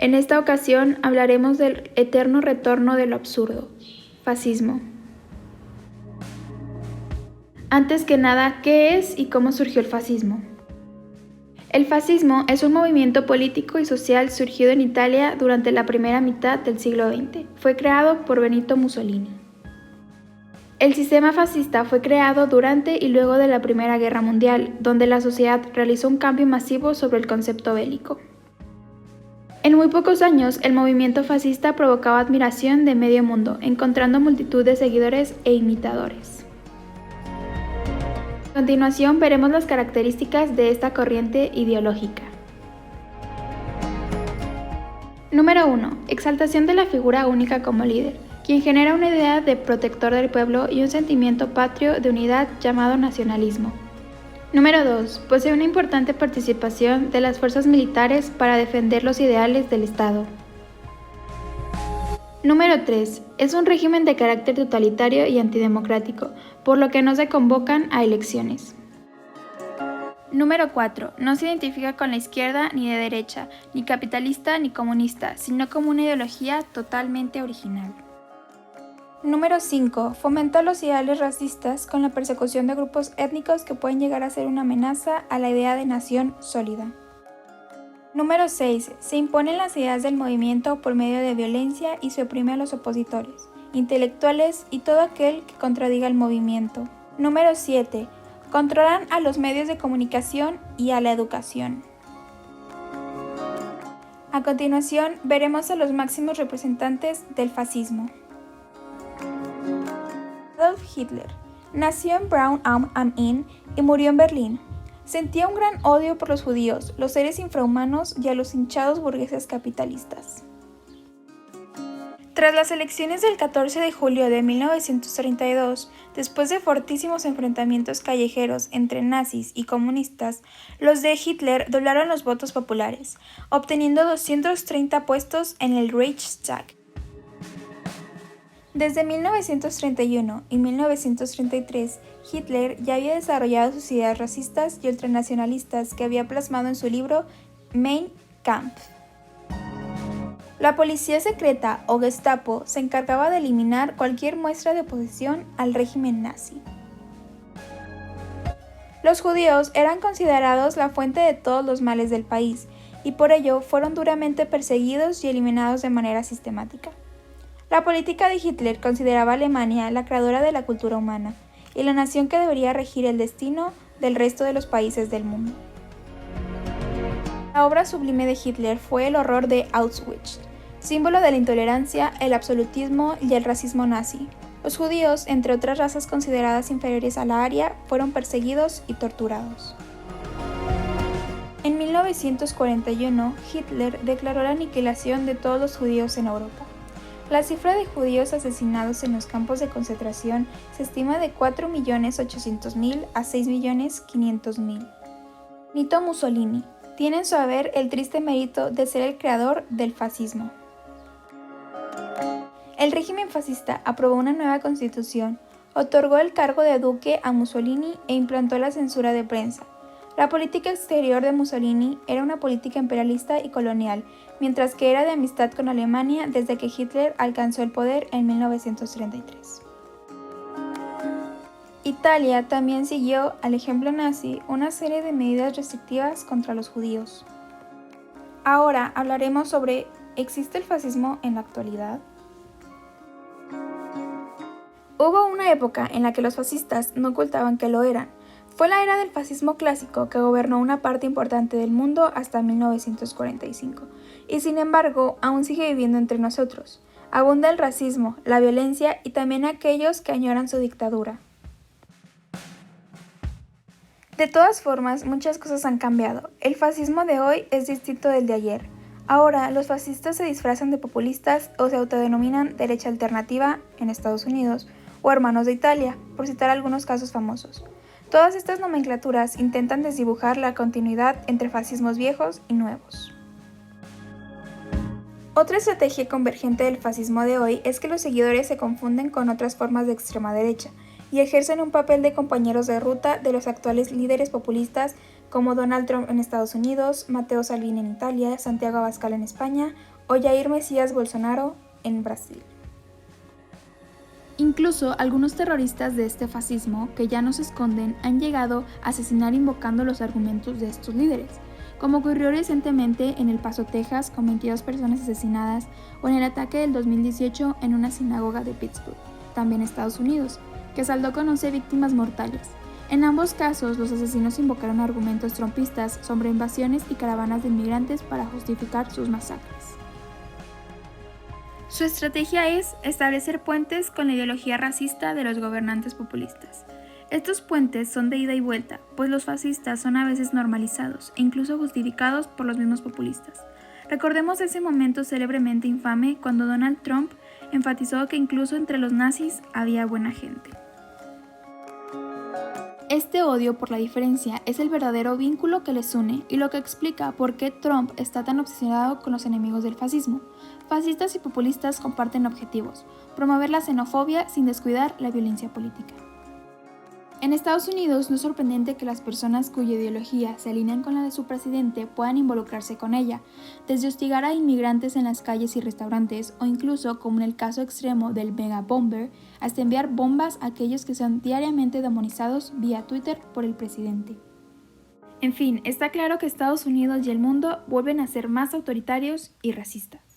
En esta ocasión hablaremos del eterno retorno de lo absurdo, fascismo. Antes que nada, ¿qué es y cómo surgió el fascismo? El fascismo es un movimiento político y social surgido en Italia durante la primera mitad del siglo XX. Fue creado por Benito Mussolini. El sistema fascista fue creado durante y luego de la Primera Guerra Mundial, donde la sociedad realizó un cambio masivo sobre el concepto bélico. En muy pocos años, el movimiento fascista provocaba admiración de medio mundo, encontrando multitud de seguidores e imitadores. A continuación veremos las características de esta corriente ideológica. Número 1. Exaltación de la figura única como líder, quien genera una idea de protector del pueblo y un sentimiento patrio de unidad llamado nacionalismo. Número 2. Posee una importante participación de las fuerzas militares para defender los ideales del Estado. Número 3. Es un régimen de carácter totalitario y antidemocrático, por lo que no se convocan a elecciones. Número 4. No se identifica con la izquierda ni de derecha, ni capitalista ni comunista, sino como una ideología totalmente original. Número 5. Fomenta los ideales racistas con la persecución de grupos étnicos que pueden llegar a ser una amenaza a la idea de nación sólida. Número 6. Se imponen las ideas del movimiento por medio de violencia y se oprime a los opositores, intelectuales y todo aquel que contradiga el movimiento. Número 7. Controlan a los medios de comunicación y a la educación. A continuación, veremos a los máximos representantes del fascismo. Adolf Hitler nació en Braun am Inn y murió en Berlín. Sentía un gran odio por los judíos, los seres infrahumanos y a los hinchados burgueses capitalistas. Tras las elecciones del 14 de julio de 1932, después de fortísimos enfrentamientos callejeros entre nazis y comunistas, los de Hitler doblaron los votos populares, obteniendo 230 puestos en el Reichstag. Desde 1931 y 1933, Hitler ya había desarrollado sus ideas racistas y ultranacionalistas que había plasmado en su libro Mein Kampf. La policía secreta o Gestapo se encargaba de eliminar cualquier muestra de oposición al régimen nazi. Los judíos eran considerados la fuente de todos los males del país y por ello fueron duramente perseguidos y eliminados de manera sistemática. La política de Hitler consideraba a Alemania la creadora de la cultura humana y la nación que debería regir el destino del resto de los países del mundo. La obra sublime de Hitler fue el horror de Auschwitz, símbolo de la intolerancia, el absolutismo y el racismo nazi. Los judíos, entre otras razas consideradas inferiores a la aria, fueron perseguidos y torturados. En 1941, Hitler declaró la aniquilación de todos los judíos en Europa. La cifra de judíos asesinados en los campos de concentración se estima de 4.800.000 a 6.500.000. Benito Mussolini tiene en su haber el triste mérito de ser el creador del fascismo. El régimen fascista aprobó una nueva constitución, otorgó el cargo de duque a Mussolini e implantó la censura de prensa. La política exterior de Mussolini era una política imperialista y colonial, mientras que era de amistad con Alemania desde que Hitler alcanzó el poder en 1933. Italia también siguió, al ejemplo nazi, una serie de medidas restrictivas contra los judíos. Ahora hablaremos sobre ¿existe el fascismo en la actualidad? Hubo una época en la que los fascistas no ocultaban que lo eran. Fue la era del fascismo clásico que gobernó una parte importante del mundo hasta 1945, y sin embargo aún sigue viviendo entre nosotros. Abunda el racismo, la violencia y también aquellos que añoran su dictadura. De todas formas, muchas cosas han cambiado. El fascismo de hoy es distinto del de ayer. Ahora, los fascistas se disfrazan de populistas o se autodenominan derecha alternativa en Estados Unidos o hermanos de Italia, por citar algunos casos famosos. Todas estas nomenclaturas intentan desdibujar la continuidad entre fascismos viejos y nuevos. Otra estrategia convergente del fascismo de hoy es que los seguidores se confunden con otras formas de extrema derecha y ejercen un papel de compañeros de ruta de los actuales líderes populistas como Donald Trump en Estados Unidos, Matteo Salvini en Italia, Santiago Abascal en España o Jair Messias Bolsonaro en Brasil. Incluso algunos terroristas de este fascismo, que ya no se esconden, han llegado a asesinar invocando los argumentos de estos líderes, como ocurrió recientemente en El Paso, Texas, con 22 personas asesinadas, o en el ataque del 2018 en una sinagoga de Pittsburgh, también Estados Unidos, que saldó con 11 víctimas mortales. En ambos casos, los asesinos invocaron argumentos trumpistas sobre invasiones y caravanas de inmigrantes para justificar sus masacres. Su estrategia es establecer puentes con la ideología racista de los gobernantes populistas. Estos puentes son de ida y vuelta, pues los fascistas son a veces normalizados e incluso justificados por los mismos populistas. Recordemos ese momento célebremente infame cuando Donald Trump enfatizó que incluso entre los nazis había buena gente. Este odio por la diferencia es el verdadero vínculo que les une y lo que explica por qué Trump está tan obsesionado con los enemigos del fascismo. Fascistas y populistas comparten objetivos: promover la xenofobia sin descuidar la violencia política. En Estados Unidos no es sorprendente que las personas cuya ideología se alinean con la de su presidente puedan involucrarse con ella, desde hostigar a inmigrantes en las calles y restaurantes o incluso, como en el caso extremo del mega bomber, hasta enviar bombas a aquellos que sean diariamente demonizados vía Twitter por el presidente. En fin, está claro que Estados Unidos y el mundo vuelven a ser más autoritarios y racistas.